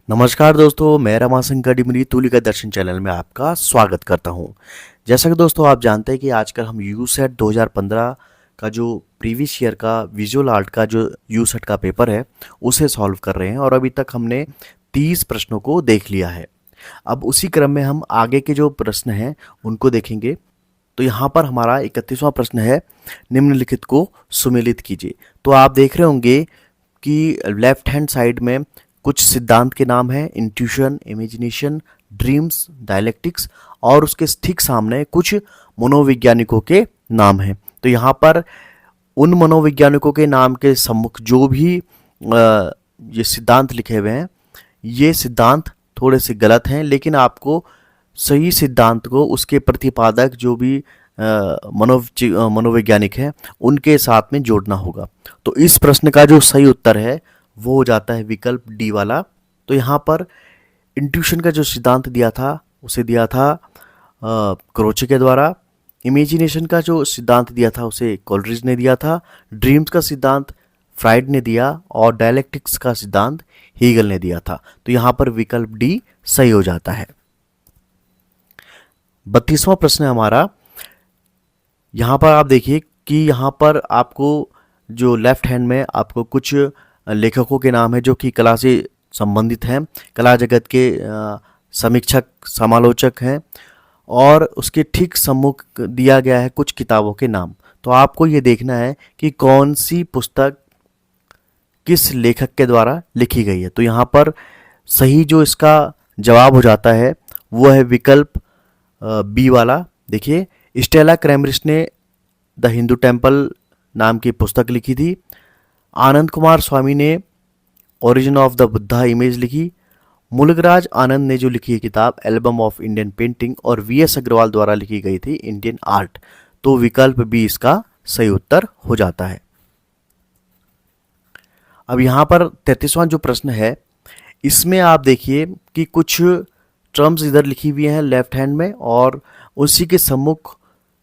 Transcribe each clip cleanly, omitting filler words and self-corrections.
नमस्कार दोस्तों, मैं रमाशंकर डिमरी तुलिका दर्शन चैनल में आपका स्वागत करता हूं। जैसा कि दोस्तों आप जानते हैं कि आजकल हम यूसेट 2015 का जो प्रीवियस ईयर का विजुअल आर्ट का जो यूसेट का पेपर है उसे सॉल्व कर रहे हैं और अभी तक हमने 30 प्रश्नों को देख लिया है। अब उसी क्रम में हम आगे के जो प्रश्न हैं उनको देखेंगे। तो यहाँ पर हमारा 31वां प्रश्न है, निम्नलिखित को सुमेलित कीजिए। तो आप देख रहे होंगे कि लेफ्ट हैंड साइड में कुछ सिद्धांत के नाम हैं, इंट्यूशन, इमेजिनेशन, ड्रीम्स, डायलेक्टिक्स, और उसके ठीक सामने कुछ मनोवैज्ञानिकों के नाम हैं। तो यहाँ पर उन मनोवैज्ञानिकों के नाम के सम्मुख जो भी ये सिद्धांत लिखे हुए हैं, ये सिद्धांत थोड़े से गलत हैं, लेकिन आपको सही सिद्धांत को उसके प्रतिपादक जो भी मनोवैज्ञानिक हैं उनके साथ में जोड़ना होगा। तो इस प्रश्न का जो सही उत्तर है वो हो जाता है विकल्प डी वाला। तो यहाँ पर इंट्यूशन का जो सिद्धांत दिया था उसे दिया था क्रोचे के द्वारा। इमेजिनेशन का जो सिद्धांत दिया था उसे कोलरिज ने दिया था। ड्रीम्स का सिद्धांत फ्राइड ने दिया और डायलेक्टिक्स का सिद्धांत हीगल ने दिया था। तो यहाँ पर विकल्प डी सही हो जाता है। 32वां प्रश्न है हमारा। यहाँ पर आप देखिए कि यहाँ पर आपको जो लेफ्ट हैंड में आपको कुछ लेखकों के नाम है जो कि कला से संबंधित हैं, कला जगत के समीक्षक, समालोचक हैं, और उसके ठीक सम्मुख दिया गया है कुछ किताबों के नाम। तो आपको ये देखना है कि कौन सी पुस्तक किस लेखक के द्वारा लिखी गई है। तो यहाँ पर सही जो इसका जवाब हो जाता है वो है विकल्प बी वाला। देखिए, स्टेला क्रैमरिस ने द हिंदू टेम्पल नाम की पुस्तक लिखी थी। आनंद कुमार स्वामी ने origin of the Buddha image लिखी। मुलगराज आनंद ने जो लिखी है किताब एल्बम ऑफ इंडियन पेंटिंग, और वी.एस. अग्रवाल द्वारा लिखी गई थी इंडियन आर्ट। तो विकल्प बी इसका सही उत्तर हो जाता है। अब यहाँ पर 33वां जो प्रश्न है इसमें आप देखिए कि कुछ टर्म्स इधर लिखी हुई हैं लेफ्ट हैंड में, और उसी के सम्मुख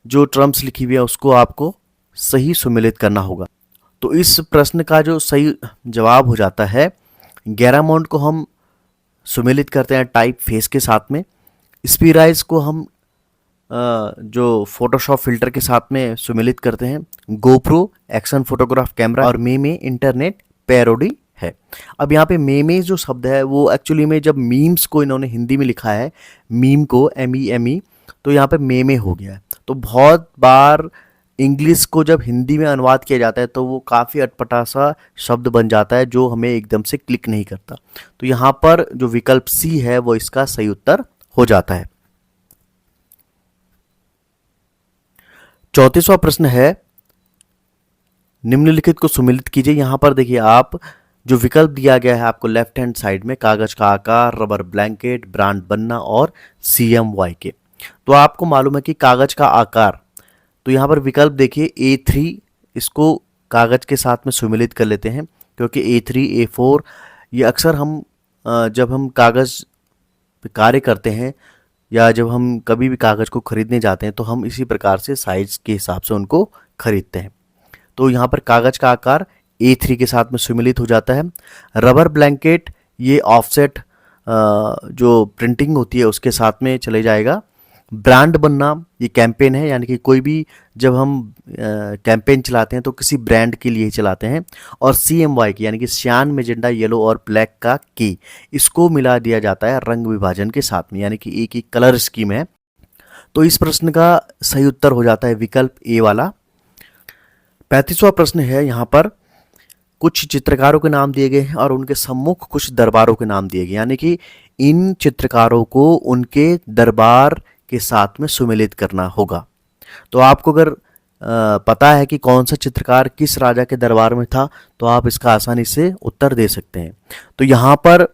जो टर्म्स लिखी हुई है उसको आपको सही सुमेलित करना होगा। तो इस प्रश्न का जो सही जवाब हो जाता है, गैरामोंट को हम सुमेलित करते हैं टाइप फेस के साथ में। स्पीराइज को हम जो फोटोशॉप फिल्टर के साथ में सुमेलित करते हैं। गोप्रो एक्शन फोटोग्राफ कैमरा, और मे इंटरनेट पैरोडी है। अब यहाँ पे मे जो शब्द है वो एक्चुअली में जब मीम्स को इन्होंने हिंदी में लिखा है, मीम को MEME, तो यहाँ पे मे हो गया है। तो बहुत बार इंग्लिश को जब हिंदी में अनुवाद किया जाता है तो वो काफ़ी अटपटा सा शब्द बन जाता है जो हमें एकदम से क्लिक नहीं करता। तो यहाँ पर जो विकल्प सी है वो इसका सही उत्तर हो जाता है। 34वां प्रश्न है, निम्नलिखित को सुमेलित कीजिए। यहाँ पर देखिए आप जो विकल्प दिया गया है आपको लेफ्ट हैंड साइड में, कागज का आकार, रबर ब्लैंकेट, ब्रांड बनना और CMYK। तो आपको मालूम है कि कागज का आकार, तो यहाँ पर विकल्प देखिए A3, इसको कागज के साथ में सुमेलित कर लेते हैं, क्योंकि A3 A4 ये अक्सर हम जब हम कागज पे कार्य करते हैं या जब हम कभी भी कागज को खरीदने जाते हैं तो हम इसी प्रकार से साइज के हिसाब से उनको खरीदते हैं। तो यहाँ पर कागज का आकार A3 के साथ में सुमेलित हो जाता है। रबर ब्लैंकेट ये ऑफसेट जो प्रिंटिंग होती है उसके साथ में चले जाएगा। ब्रांड बनना ये कैंपेन है, यानी कि कोई भी जब हम कैंपेन चलाते हैं तो किसी ब्रांड के लिए ही चलाते हैं। और CMYK यानी कि सियान, मैजेंटा, येलो और ब्लैक का की, इसको मिला दिया जाता है रंग विभाजन के साथ में, यानी कि एक ही कलर स्कीम है। तो इस प्रश्न का सही उत्तर हो जाता है विकल्प ए वाला। 35वां प्रश्न है, यहाँ पर कुछ चित्रकारों के नाम दिए गए हैं और उनके सम्मुख कुछ दरबारों के नाम दिए गए, यानी कि इन चित्रकारों को उनके दरबार के साथ में सुमेलित करना होगा। तो आपको अगर पता है कि कौन सा चित्रकार किस राजा के दरबार में था तो आप इसका आसानी से उत्तर दे सकते हैं। तो यहाँ पर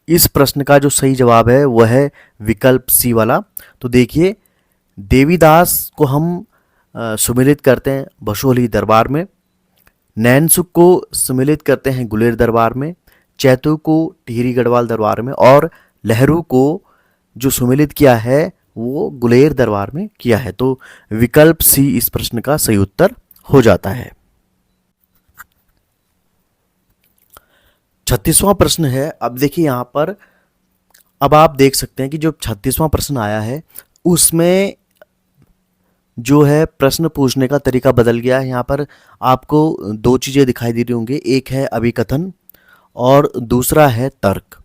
इस प्रश्न का जो सही जवाब है वह है विकल्प सी वाला। तो देखिए, देवीदास को हम सुमेलित करते हैं बसोहली दरबार में, नैनसुख को सुमेलित करते हैं गुलेर दरबार में, चैतू को टिहरी गढ़वाल दरबार में, और लहरू को जो सुमेलित किया है वो गुलेर दरबार में किया है। तो विकल्प सी इस प्रश्न का सही उत्तर हो जाता है। 36वां प्रश्न है। अब देखिए यहाँ पर, अब आप देख सकते हैं कि जो 36वां प्रश्न आया है उसमें जो है प्रश्न पूछने का तरीका बदल गया है। यहाँ पर आपको दो चीज़ें दिखाई दे रही होंगी, एक है अभिकथन और दूसरा है तर्क।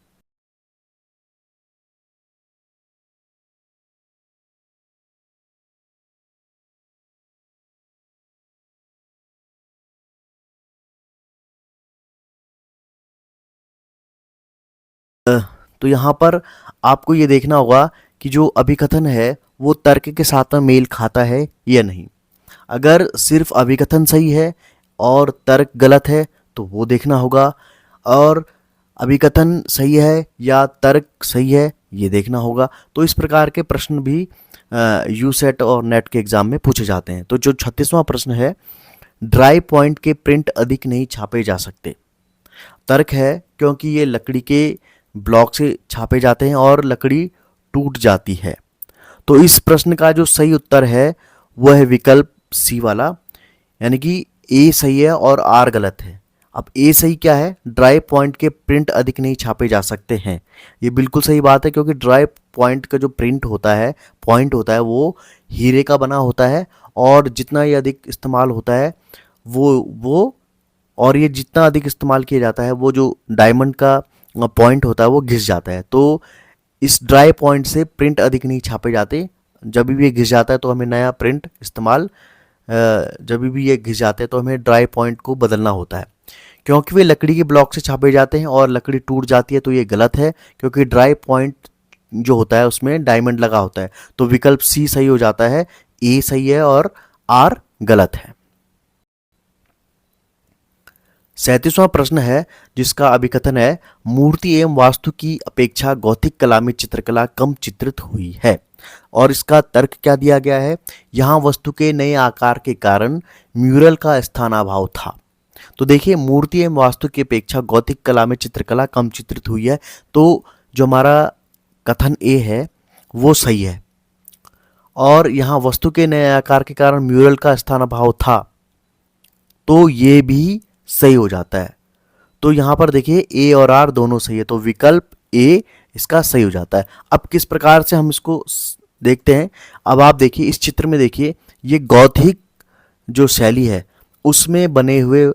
तो यहाँ पर आपको ये देखना होगा कि जो अभिकथन है वो तर्क के साथ में मेल खाता है या नहीं। अगर सिर्फ अभिकथन सही है और तर्क गलत है तो वो देखना होगा, और अभिकथन सही है या तर्क सही है ये देखना होगा। तो इस प्रकार के प्रश्न भी यूसेट और नेट के एग्जाम में पूछे जाते हैं। तो जो 36वां प्रश्न है, ड्राई पॉइंट के प्रिंट अधिक नहीं छापे जा सकते। तर्क है क्योंकि ये लकड़ी के ब्लॉक से छापे जाते हैं और लकड़ी टूट जाती है। तो इस प्रश्न का जो सही उत्तर है वह है विकल्प सी वाला, यानी कि ए सही है और आर गलत है। अब ए सही क्या है, ड्राई पॉइंट के प्रिंट अधिक नहीं छापे जा सकते हैं। ये बिल्कुल सही बात है, क्योंकि ड्राई पॉइंट का जो प्रिंट होता है, पॉइंट होता है, वो हीरे का बना होता है और जितना ये अधिक इस्तेमाल होता है वो और ये जितना अधिक इस्तेमाल किया जाता है वो जो डायमंड का पॉइंट होता है वो घिस जाता है। तो इस ड्राई पॉइंट से प्रिंट अधिक नहीं छापे जाते। जब भी ये घिस जाता है तो हमें नया प्रिंट इस्तेमाल जब भी ये घिस जाते हैं तो हमें ड्राई पॉइंट को बदलना होता है। क्योंकि वे लकड़ी के ब्लॉक से छापे जाते हैं और लकड़ी टूट जाती है तो ये गलत है, क्योंकि ड्राई पॉइंट जो होता है उसमें डायमंड लगा होता है। तो विकल्प सी सही हो जाता है, ए सही है और आर गलत है। 37वां प्रश्न है जिसका अभिकथन है, मूर्ति एवं वास्तु की अपेक्षा गौथिक कला में चित्रकला कम चित्रित हुई है। और इसका तर्क क्या दिया गया है, यहाँ वस्तु के नए आकार के कारण म्यूरल का स्थानाभाव था। तो देखिए, मूर्ति एवं वास्तु की अपेक्षा गौथिक कला में चित्रकला कम चित्रित हुई है। तो जो हमारा कथन ए है वो सही है, और यहाँ वस्तु के नए आकार के कारण म्यूरल का स्थानाभाव था तो ये भी सही हो जाता है। तो यहाँ पर देखिए ए और आर दोनों सही है, तो विकल्प ए इसका सही हो जाता है। अब किस प्रकार से हम इसको देखते हैं, अब आप देखिए इस चित्र में, देखिए ये गौथिक जो शैली है उसमें बने हुए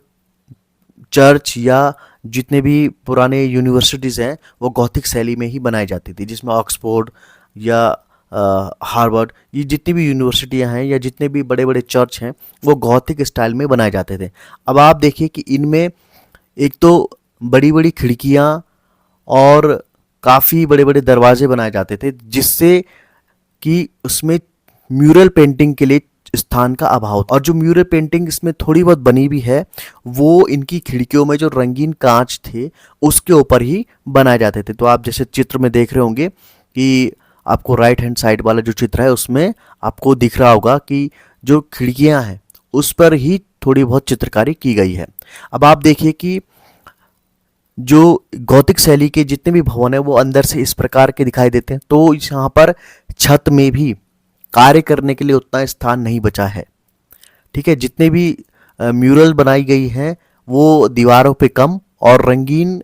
चर्च या जितने भी पुराने यूनिवर्सिटीज़ हैं वो गौथिक शैली में ही बनाई जाती थी, जिसमें ऑक्सफोर्ड या हार्वर्ड, ये जितनी भी यूनिवर्सिटियां हैं या जितने भी बड़े बड़े चर्च हैं वो गौथिक स्टाइल में बनाए जाते थे। अब आप देखिए कि इनमें एक तो बड़ी बड़ी खिड़कियां और काफ़ी बड़े बड़े दरवाजे बनाए जाते थे, जिससे कि उसमें म्यूरल पेंटिंग के लिए स्थान का अभाव था। और जो म्यूरल पेंटिंग इसमें थोड़ी बहुत बनी भी है वो इनकी खिड़कियों में जो रंगीन कांच थे उसके ऊपर ही बनाए जाते थे। तो आप जैसे चित्र में देख रहे होंगे कि आपको राइट हैंड साइड वाला जो चित्र है उसमें आपको दिख रहा होगा कि जो खिड़कियां हैं उस पर ही थोड़ी बहुत चित्रकारी की गई है। अब आप देखिए कि जो गौतिक शैली के जितने भी भवन है वो अंदर से इस प्रकार के दिखाई देते हैं। तो यहाँ पर छत में भी कार्य करने के लिए उतना स्थान नहीं बचा है। ठीक है, जितने भी म्यूरल बनाई गई हैं वो दीवारों पे कम और रंगीन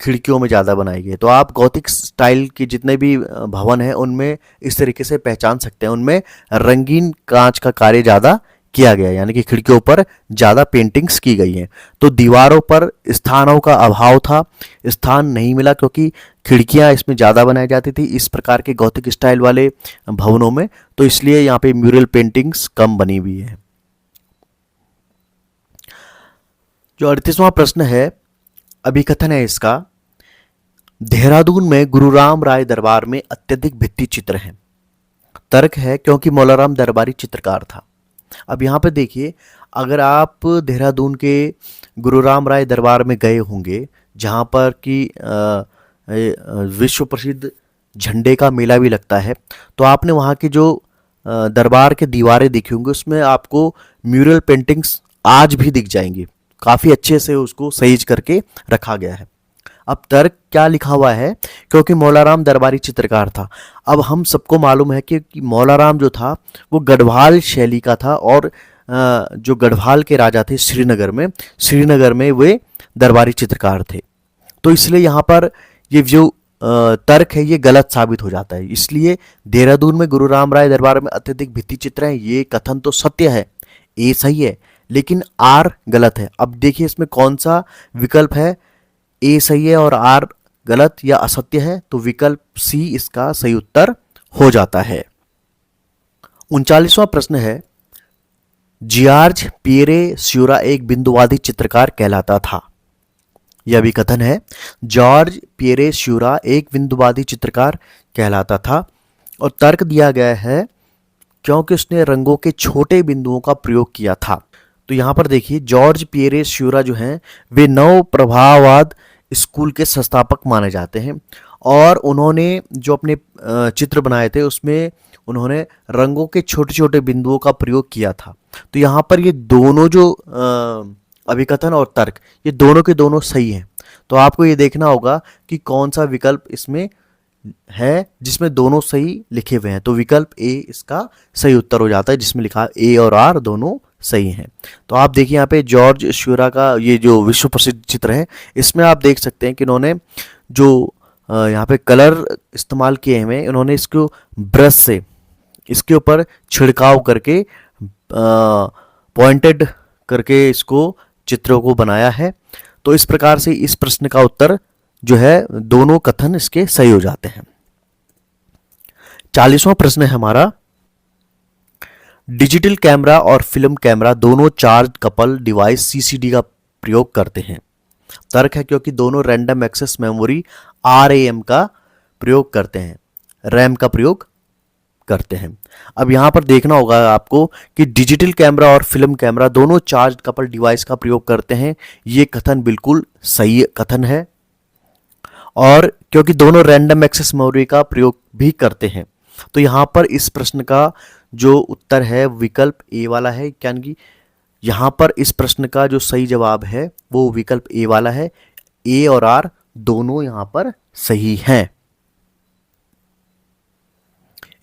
खिड़कियों में ज़्यादा बनाई गई। तो आप गौथिक स्टाइल के जितने भी भवन हैं उनमें इस तरीके से पहचान सकते हैं, उनमें रंगीन कांच का कार्य ज़्यादा किया गया है, यानी कि खिड़कियों पर ज़्यादा पेंटिंग्स की गई हैं। तो दीवारों पर स्थानों का अभाव था, स्थान नहीं मिला क्योंकि खिड़कियां इसमें ज़्यादा बनाई जाती थी इस प्रकार के गौथिक स्टाइल वाले भवनों में, तो इसलिए यहाँ पे म्यूरल पेंटिंग्स कम बनी हुई है। जो 38वां प्रश्न है, अभिकथन है इसका, देहरादून में गुरुराम राय दरबार में अत्यधिक भित्ति चित्र हैं। तर्क है क्योंकि मौलाराम दरबारी चित्रकार था। अब यहाँ पे देखिए, अगर आप देहरादून के गुरुराम राय दरबार में गए होंगे जहाँ पर कि विश्व प्रसिद्ध झंडे का मेला भी लगता है, तो आपने वहाँ की जो दरबार के दीवारें देखी होंगी उसमें आपको म्यूरल पेंटिंग्स आज भी दिख जाएंगी, काफ़ी अच्छे से उसको सहीज करके रखा गया है। अब तर्क क्या लिखा हुआ है, क्योंकि मौलाराम दरबारी चित्रकार था। अब हम सबको मालूम है कि मौलाराम जो था वो गढ़वाल शैली का था, और जो गढ़वाल के राजा थे श्रीनगर में वे दरबारी चित्रकार थे। तो इसलिए यहाँ पर ये जो तर्क है ये गलत साबित हो जाता है। इसलिए देहरादून में गुरु राम राय दरबार में अत्यधिक भित्ति चित्र हैं, ये कथन तो सत्य है, ए सही है, लेकिन आर गलत है। अब देखिए इसमें कौन सा विकल्प है, ए सही है और आर गलत या असत्य है, तो विकल्प सी इसका सही उत्तर हो जाता है। 39वां प्रश्न है, जॉर्ज पियरे स्यूरा एक बिंदुवादी चित्रकार कहलाता था। यह भी कथन है, जॉर्ज पियरे स्यूरा एक बिंदुवादी चित्रकार कहलाता था, और तर्क दिया गया है क्योंकि उसने रंगों के छोटे बिंदुओं का प्रयोग किया था। तो यहाँ पर देखिए जॉर्ज पियरे स्यूरा जो हैं वे नव प्रभाववाद स्कूल के संस्थापक माने जाते हैं, और उन्होंने जो अपने चित्र बनाए थे उसमें उन्होंने रंगों के छोटे छोटे बिंदुओं का प्रयोग किया था। तो यहाँ पर ये दोनों जो अभिकथन और तर्क ये दोनों के दोनों सही हैं। तो आपको ये देखना होगा कि कौन सा विकल्प इसमें है जिसमें दोनों सही लिखे हुए हैं। तो विकल्प ए इसका सही उत्तर हो जाता है, जिसमें लिखा ए और आर दोनों सही हैं। तो आप देखिए यहाँ पे जॉर्ज स्यूरा का ये जो विश्व प्रसिद्ध चित्र है, इसमें आप देख सकते हैं कि इन्होंने जो यहाँ पे कलर इस्तेमाल किए हैं, इन्होंने इसको ब्रश से इसके ऊपर छिड़काव करके पॉइंटेड करके इसको चित्रों को बनाया है। तो इस प्रकार से इस प्रश्न का उत्तर जो है दोनों कथन इसके सही हो जाते हैं। 40वां प्रश्न है हमारा, डिजिटल कैमरा और फिल्म कैमरा दोनों चार्ज कपल डिवाइस सीसीडी का प्रयोग करते हैं। तर्क है क्योंकि दोनों रैंडम एक्सेस मेमोरी आरएएम का प्रयोग करते हैं, रैम का प्रयोग करते हैं। अब यहाँ पर देखना होगा आपको कि डिजिटल कैमरा और फिल्म कैमरा दोनों चार्ज कपल डिवाइस का प्रयोग करते हैं, ये कथन बिल्कुल सही कथन है। और क्योंकि दोनों रैंडम एक्सेस मेमोरी का प्रयोग भी करते हैं, तो यहाँ पर इस प्रश्न का जो उत्तर है विकल्प ए वाला है, यानी यहाँ पर इस प्रश्न का जो सही जवाब है वो विकल्प ए वाला है। ए और आर दोनों यहाँ पर सही हैं।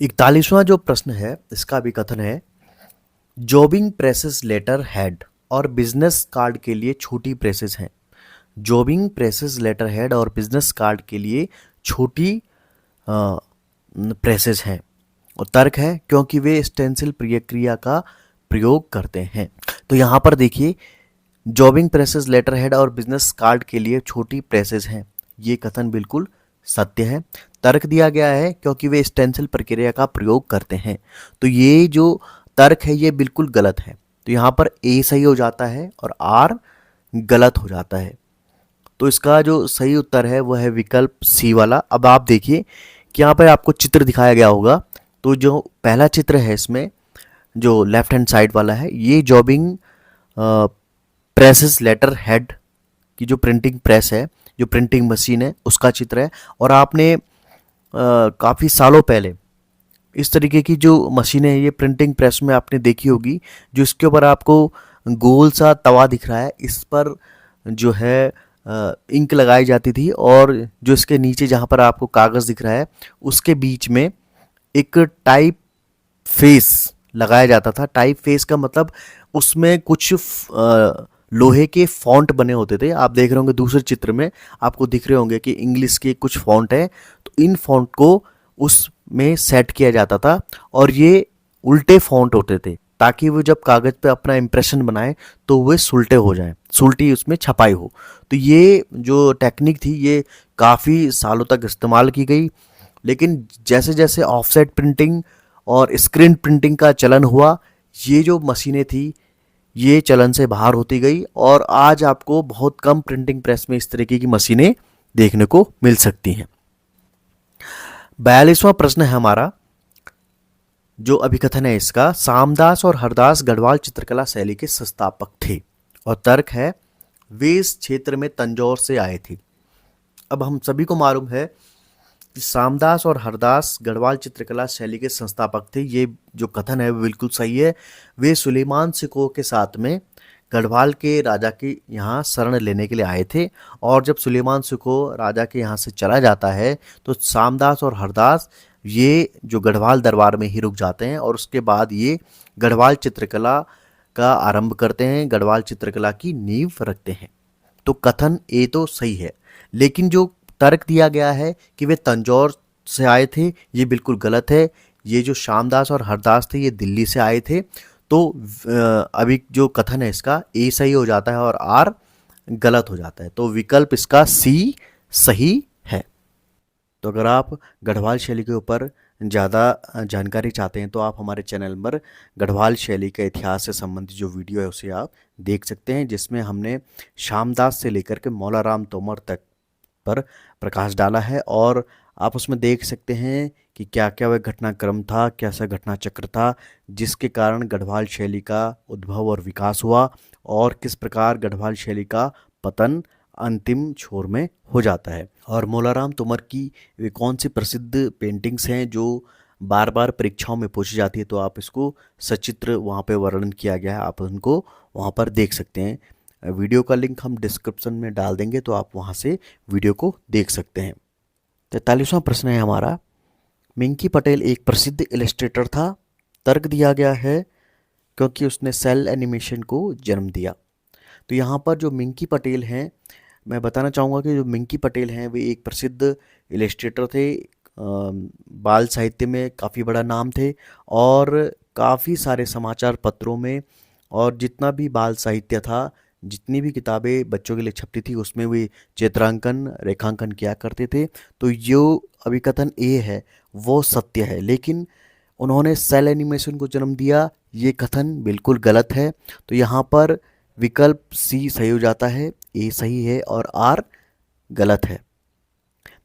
41वां जो प्रश्न है इसका भी कथन है, जॉबिंग प्रेसेस लेटर हेड और बिजनेस कार्ड के लिए छोटी प्रेसेस हैं। जॉबिंग प्रेसेस लेटर हेड और बिजनेस कार्ड के लिए छोटी प्रेसेस हैं, और तर्क है क्योंकि वे स्टेंसिल प्रक्रिया का प्रयोग करते हैं। तो यहाँ पर देखिए जॉबिंग प्रेसेस लेटर हेड और बिजनेस कार्ड के लिए छोटी प्रेसेस हैं, ये कथन बिल्कुल सत्य है। तर्क दिया गया है क्योंकि वे स्टेंसिल प्रक्रिया का प्रयोग करते हैं, तो ये जो तर्क है ये बिल्कुल गलत है। तो यहाँ पर ए सही हो जाता है और आर गलत हो जाता है। तो इसका जो सही उत्तर है वह है विकल्प सी वाला। अब आप देखिए कि यहाँ पर आपको चित्र दिखाया गया होगा, तो जो पहला चित्र है इसमें जो लेफ्ट हैंड साइड वाला है, ये जॉबिंग प्रेसेस लेटर हेड की जो प्रिंटिंग प्रेस है, जो प्रिंटिंग मशीन है, उसका चित्र है। और आपने काफ़ी सालों पहले इस तरीके की जो मशीनें हैं ये प्रिंटिंग प्रेस में आपने देखी होगी, जो इसके ऊपर आपको गोल सा तवा दिख रहा है, इस पर जो है इंक लगाई जाती थी, और जो इसके नीचे जहाँ पर आपको कागज़ दिख रहा है उसके बीच में एक टाइप फेस लगाया जाता था। टाइप फेस का मतलब उसमें कुछ लोहे के फॉन्ट बने होते थे। आप देख रहे होंगे दूसरे चित्र में आपको दिख रहे होंगे कि इंग्लिश के कुछ फॉन्ट है, तो इन फॉन्ट को उसमें सेट किया जाता था, और ये उल्टे फॉन्ट होते थे ताकि वो जब कागज़ पे अपना इम्प्रेशन बनाए तो वे सुलटे हो जाएं, सुलटी उसमें छपाई हो। तो ये जो टेक्निक थी ये काफ़ी सालों तक इस्तेमाल की गई, लेकिन जैसे जैसे ऑफसेट प्रिंटिंग और स्क्रीन प्रिंटिंग का चलन हुआ, ये जो मशीनें थी ये चलन से बाहर होती गई, और आज आपको बहुत कम प्रिंटिंग प्रेस में इस तरीके की मशीनें देखने को मिल सकती हैं। 42वां प्रश्न है हमारा, जो अभिकथन है इसका, सामदास और हरदास गढ़वाल चित्रकला शैली के संस्थापक थे, और तर्क है वे इस क्षेत्र में तंजौर से आए थे। अब हम सभी को मालूम है कि सामदास और हरदास गढ़वाल चित्रकला शैली के संस्थापक थे, ये जो कथन है वो बिल्कुल सही है। वे सुलेमान सिकोह के साथ में गढ़वाल के राजा के यहाँ शरण लेने के लिए आए थे, और जब सुलेमान सिकोह राजा के यहाँ से चला जाता है तो सामदास और हरदास ये जो गढ़वाल दरबार में ही रुक जाते हैं, और उसके बाद ये गढ़वाल चित्रकला का आरंभ करते हैं, गढ़वाल चित्रकला की नींव रखते हैं। तो कथन ए तो सही है, लेकिन जो तर्क दिया गया है कि वे तंजौर से आए थे, ये बिल्कुल गलत है। ये जो श्यामदास और हरदास थे ये दिल्ली से आए थे। तो अभी जो कथन है इसका ए सही हो जाता है और आर गलत हो जाता है। तो विकल्प इसका सी सही है। तो अगर आप गढ़वाल शैली के ऊपर ज़्यादा जानकारी चाहते हैं तो आप हमारे चैनल पर गढ़वाल शैली के इतिहास से संबंधित जो वीडियो है उसे आप देख सकते हैं, जिसमें हमने श्यामदास से लेकर के मौलाराम तोमर तक पर प्रकाश डाला है। और आप उसमें देख सकते हैं कि क्या क्या वह घटनाक्रम था, कैसा घटना चक्र था जिसके कारण गढ़वाल शैली का उद्भव और विकास हुआ, और किस प्रकार गढ़वाल शैली का पतन अंतिम छोर में हो जाता है। और मौलाराम तोमर की वे कौन सी प्रसिद्ध पेंटिंग्स हैं जो बार बार परीक्षाओं में पूछी जाती है, तो आप इसको सचित्र वहाँ पे वर्णन किया गया है, आप उनको वहाँ पर देख सकते हैं। वीडियो का लिंक हम डिस्क्रिप्शन में डाल देंगे तो आप वहाँ से वीडियो को देख सकते हैं। 43वां प्रश्न है हमारा, मिंकी पटेल एक प्रसिद्ध इलस्ट्रेटर था। तर्क दिया गया है क्योंकि उसने सेल एनिमेशन को जन्म दिया। तो यहाँ पर जो मिंकी पटेल हैं, मैं बताना चाहूँगा कि जो मिंकी पटेल हैं वे एक प्रसिद्ध इलस्ट्रेटर थे, बाल साहित्य में काफ़ी बड़ा नाम थे और काफ़ी सारे समाचार पत्रों में और जितना भी बाल साहित्य था, जितनी भी किताबें बच्चों के लिए छपती थी उसमें वे चित्रांकन रेखांकन किया करते थे। तो जो अभिकथन ए है वो सत्य है, लेकिन उन्होंने सेल एनिमेशन को जन्म दिया, ये कथन बिल्कुल गलत है। तो यहाँ पर विकल्प सी सही हो जाता है, ए सही है और आर गलत है।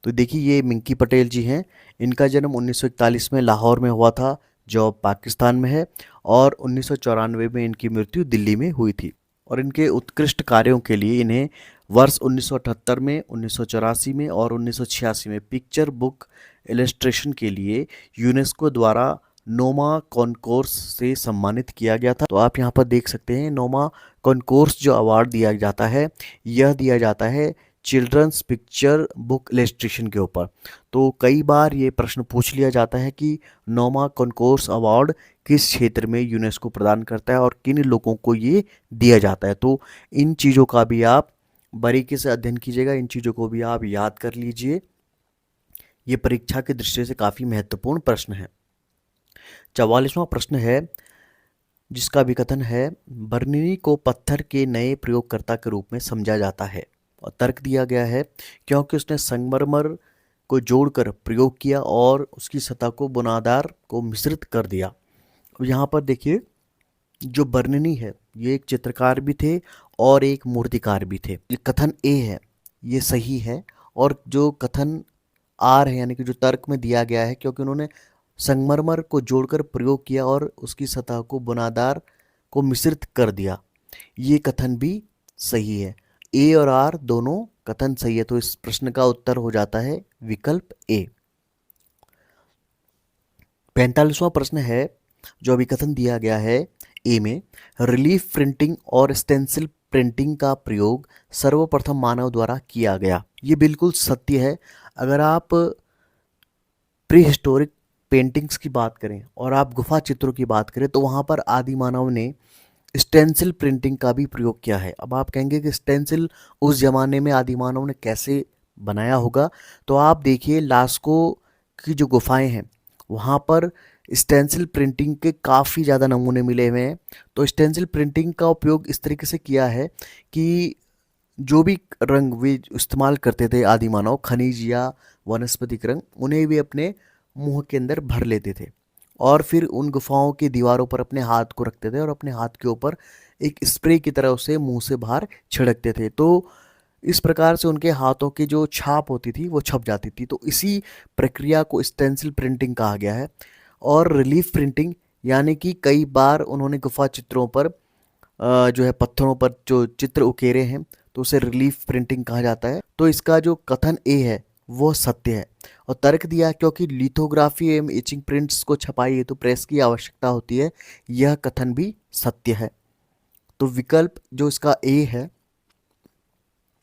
तो देखिए ये मिंकी पटेल जी हैं, इनका जन्म 1941 में लाहौर में हुआ था जो पाकिस्तान में है, और 1994 में इनकी मृत्यु दिल्ली में हुई थी। और इनके उत्कृष्ट कार्यों के लिए इन्हें वर्ष 1978 में, 1984 में और 1986 में पिक्चर बुक इलस्ट्रेशन के लिए यूनेस्को द्वारा नोमा कॉनकोर्स से सम्मानित किया गया था। तो आप यहाँ पर देख सकते हैं नोमा कॉनकोर्स जो अवार्ड दिया जाता है, यह दिया जाता है चिल्ड्रंस पिक्चर बुक इलस्ट्रेशन के ऊपर। तो कई बार ये प्रश्न पूछ लिया जाता है कि नोमा कॉनकोर्स अवार्ड किस क्षेत्र में यूनेस्को प्रदान करता है और किन लोगों को ये दिया जाता है। तो इन चीज़ों का भी आप बारीकी से अध्ययन कीजिएगा, इन चीज़ों को भी आप याद कर लीजिए, ये परीक्षा की दृष्टि से काफ़ी महत्वपूर्ण प्रश्न है। 44वां प्रश्न है जिसका विकथन है, बर्निनी को पत्थर के नए प्रयोगकर्ता के रूप में समझा जाता है। और तर्क दिया गया है क्योंकि उसने संगमरमर को जोड़कर प्रयोग किया और उसकी सतह को बुनादार को मिश्रित कर दिया। अब यहाँ पर देखिए जो बर्निनी है ये एक चित्रकार भी थे और एक मूर्तिकार भी थे। ये कथन ए है, ये सही है। और जो कथन आर है यानी कि जो तर्क में दिया गया है, क्योंकि उन्होंने संगमरमर को जोड़कर प्रयोग किया और उसकी सतह को बुनादार को मिश्रित कर दिया, ये कथन भी सही है। ए और आर दोनों कथन सही है, तो इस प्रश्न का उत्तर हो जाता है विकल्प ए। 45वां प्रश्न है जो अभिकथन दिया गया है ए में, रिलीफ प्रिंटिंग और स्टेंसिल प्रिंटिंग का प्रयोग सर्वप्रथम मानव द्वारा किया गया। ये बिल्कुल सत्य है। अगर आप प्री हिस्टोरिक पेंटिंग्स की बात करें और आप गुफा चित्रों की बात करें तो वहाँ पर आदि मानव ने स्टेंसिल प्रिंटिंग का भी प्रयोग किया है। अब आप कहेंगे कि स्टेंसिल उस जमाने में आदि मानव ने कैसे बनाया होगा, तो आप देखिए लास्को की जो गुफाएं हैं वहाँ पर स्टेंसिल प्रिंटिंग के काफ़ी ज़्यादा नमूने मिले हुए हैं। तो स्टेंसिल प्रिंटिंग का उपयोग इस तरीके से किया है कि जो भी रंग वे इस्तेमाल करते थे आदि मानव, खनिज या वनस्पतिक रंग, उन्हें वे अपने मुंह के अंदर भर लेते थे और फिर उन गुफाओं की दीवारों पर अपने हाथ को रखते थे और अपने हाथ के ऊपर एक स्प्रे की तरह उसे मुंह से बाहर छिड़कते थे। तो इस प्रकार से उनके हाथों की जो छाप होती थी वो छप जाती थी। तो इसी प्रक्रिया को स्टेंसिल प्रिंटिंग कहा गया है। और रिलीफ प्रिंटिंग यानी कि कई बार उन्होंने गुफा चित्रों पर जो है पत्थरों पर जो चित्र उकेरे हैं तो उसे रिलीफ प्रिंटिंग कहा जाता है। तो इसका जो कथन ए है वो सत्य है। और तर्क दिया क्योंकि लिथोग्राफी एवं इचिंग प्रिंट्स को छपाई हेतु प्रेस की आवश्यकता होती है, यह कथन भी सत्य है। तो विकल्प जो इसका ए है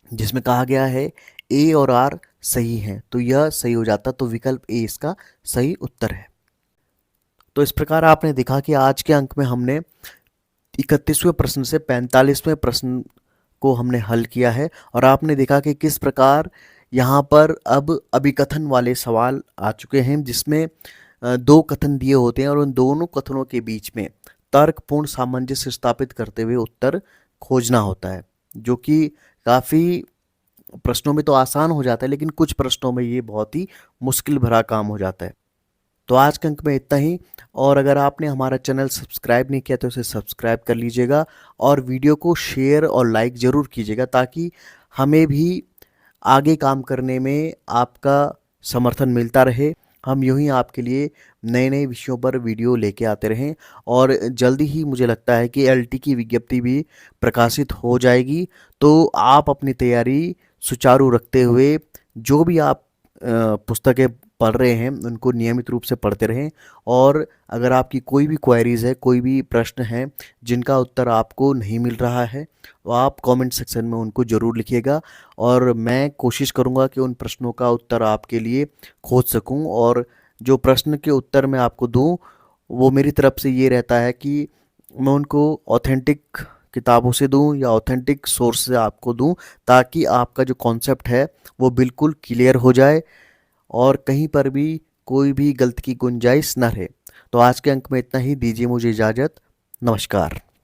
जिसमें कहा गया है ए और आर सही है, तो यह सही हो जाता, तो विकल्प ए इसका सही उत्तर है। तो इस प्रकार आपने देखा कि आज के अंक में हमने 31वें प्रश्न से 45वें प्रश्न को हमने हल किया है और आपने देखा कि किस प्रकार यहाँ पर अब अभिकथन वाले सवाल आ चुके हैं, जिसमें दो कथन दिए होते हैं और उन दोनों कथनों के बीच में तर्कपूर्ण सामंजस्य स्थापित करते हुए उत्तर खोजना होता है, जो कि काफ़ी प्रश्नों में तो आसान हो जाता है, लेकिन कुछ प्रश्नों में ये बहुत ही मुश्किल भरा काम हो जाता है। तो आज के अंक में इतना ही। और अगर आपने हमारा चैनल सब्सक्राइब नहीं किया तो इसे सब्सक्राइब कर लीजिएगा और वीडियो को शेयर और लाइक ज़रूर कीजिएगा, ताकि हमें भी आगे काम करने में आपका समर्थन मिलता रहे। हम यूं ही आपके लिए नए नए विषयों पर वीडियो लेके आते रहें, और जल्दी ही मुझे लगता है कि एलटी की विज्ञप्ति भी प्रकाशित हो जाएगी। तो आप अपनी तैयारी सुचारू रखते हुए जो भी आप पुस्तकें पढ़ रहे हैं उनको नियमित रूप से पढ़ते रहें। और अगर आपकी कोई भी क्वेरीज है, कोई भी प्रश्न है जिनका उत्तर आपको नहीं मिल रहा है, तो आप कमेंट सेक्शन में उनको ज़रूर लिखिएगा, और मैं कोशिश करूंगा कि उन प्रश्नों का उत्तर आपके लिए खोज सकूं। और जो प्रश्न के उत्तर मैं आपको दूं, वो मेरी तरफ से ये रहता है कि मैं उनको ऑथेंटिक किताबों से दूं या ऑथेंटिक सोर्स से आपको दूं, ताकि आपका जो कॉन्सेप्ट है वो बिल्कुल क्लियर हो जाए और कहीं पर भी कोई भी गलती की गुंजाइश न रहे। तो आज के अंक में इतना ही। दीजिए मुझे इजाज़त। नमस्कार।